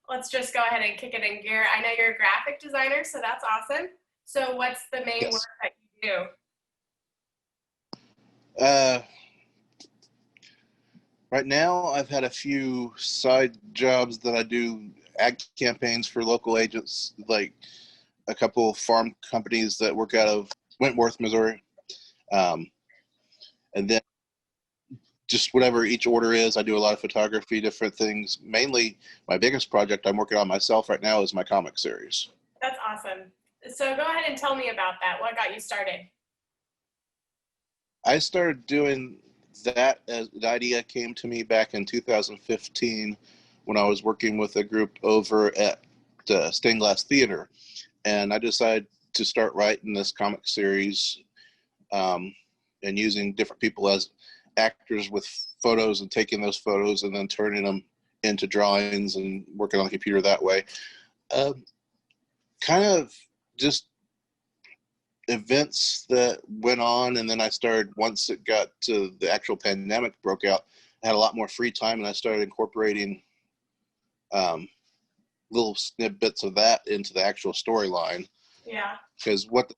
let's just go ahead and kick it in gear. I know you're a graphic designer, so that's awesome. So what's the main work Yes. that you do? Right now, I've had a few side jobs that I do ad campaigns for local agents, like a couple of farm companies that work out of Wentworth, Missouri. Um, and then just whatever each order is, I do a lot of photography, different things. Mainly, my biggest project I'm working on myself right now is my comic series. That's awesome. So go ahead and tell me about that. What got you started? I started doing that as the idea came to me back in 2015 when I was working with a group over at Stained Glass Theater. And I decided to start writing this comic series and using different people as actors with photos and taking those photos and then turning them into drawings and working on the computer that way. Kind of just events that went on, and then I started, once it got to the actual pandemic broke out, I had a lot more free time and I started incorporating little snippets of that into the actual storyline. Yeah. Because what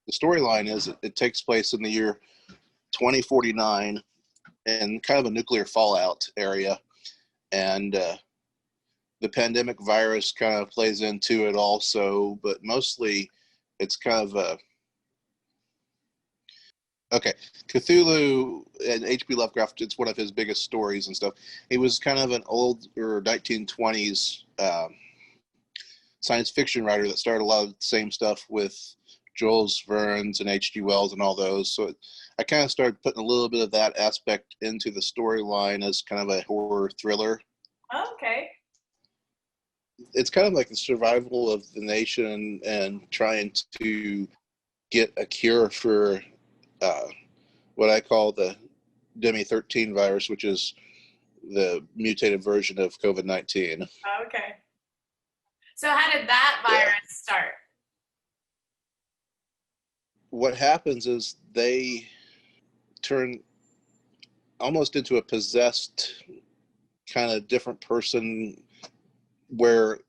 the storyline is, it takes place in the year 2049 in kind of a nuclear fallout area, and the pandemic virus kind of plays into it also, but mostly it's kind of a okay. Cthulhu and H.P. Lovecraft, it's one of his biggest stories and stuff. He was kind of an old or 1920s science fiction writer that started a lot of the same stuff with Jules Verne's and H.G. Wells and all those. So I kind of started putting a little bit of that aspect into the storyline as kind of a horror thriller. Okay. It's kind of like the survival of the nation and trying to get a cure for what I call the Demi-13 virus, which is the mutated version of COVID-19. Okay. So how did that Yeah. virus start? What happens is they turn almost into a possessed kind of different person where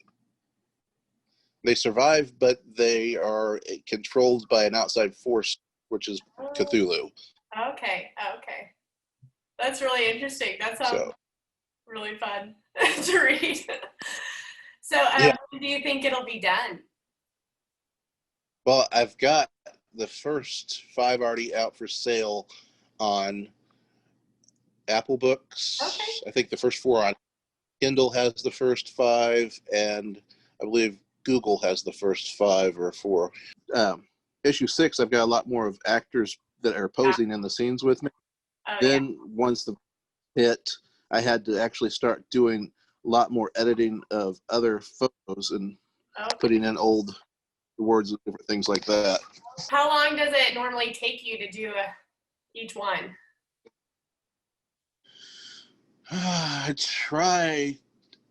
they survive, but they are controlled by an outside force, which is Cthulhu. Okay. Okay. That's really interesting. That sounds So really fun to read. So yeah, when do you think it'll be done? well, I've got the first 5 already out for sale on Apple Okay. Books. I think the first 4 on Kindle has the first 5, and I believe Google has the first 5 or 4. Issue 6, I've got a lot more of actors that are posing in the scenes with me. Oh yeah. Then once the hit, I had to actually start doing a lot more editing of other photos and Okay. putting in old words and different things like that. How long does it normally take you to do each one? I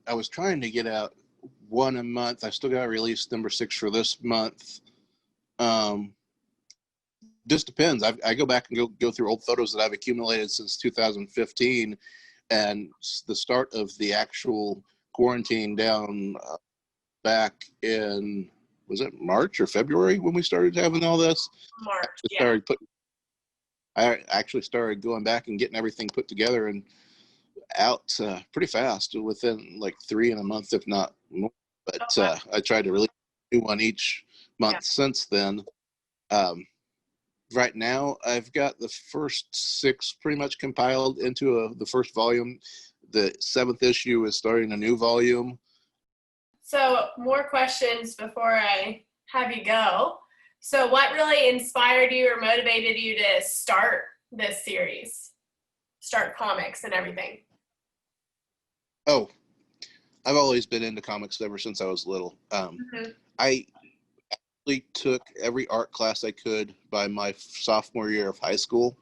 was trying to get out one a month. I still got to release number 6 for this month. Just depends. I go back and go through old photos that I've accumulated since 2015, and the start of the actual quarantine down back in, was it March or February when we started having all this? March. Yeah. I actually started going back and getting everything put together and out pretty fast, within like 3 in a month, if not more. But wow. I tried to release a new one each month since then. Right now, I've got the first 6 pretty much compiled into the first volume. The 7th issue is starting a new volume. So more questions before I have you go. So what really inspired you or motivated you to start this series? Start comics and everything? Oh, I've always been into comics ever since I was little. I actually took every art class I could by my sophomore year of high school.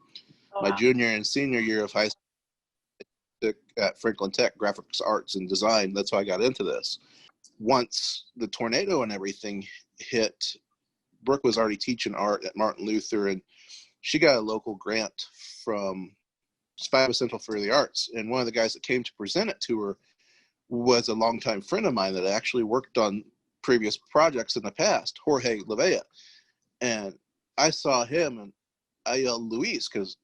Oh, My wow. junior and senior year of high school, I took at Franklin Tech graphics arts and design. That's how I got into this. Once the tornado and everything hit, Brooke was already teaching art at Martin Luther, and she got a local grant from Spiva Central for the Arts. And one of the guys that came to present it to her was a longtime friend of mine that actually worked on previous projects in the past, Jorge Levea. And I saw him and I yelled Luis, because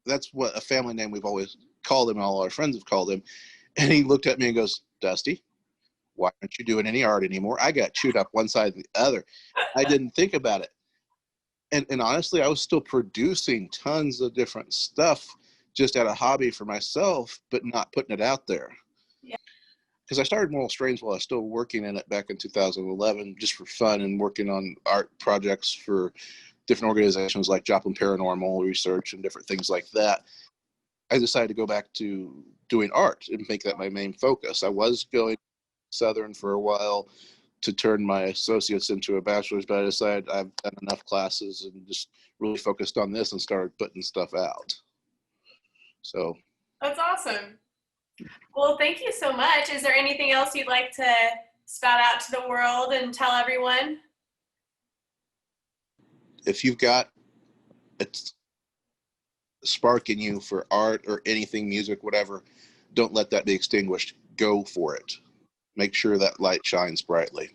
that's what a family name we've always called him, and all our friends have called him. And he looked at me and goes, Dusty, why aren't you doing any art anymore? I got chewed up one side and the other. I didn't think about it. And honestly, I was still producing tons of different stuff just out of hobby for myself, but not putting it out there. Yeah. Because I started Moral Strains while I was still working in it back in 2011, just for fun, and working on art projects for different organizations like Joplin Paranormal Research and different things like that. I decided to go back to doing art and make that my main focus. I was going Southern for a while to turn my associates into a bachelor's, but I decided I've done enough classes and just really focused on this and started putting stuff out. So That's awesome. Well, thank you so much. Is there anything else you'd like to spout out to the world and tell everyone? if you've got a spark in you for art or anything, music, whatever, don't let that be extinguished. Go for it. Make sure that light shines brightly.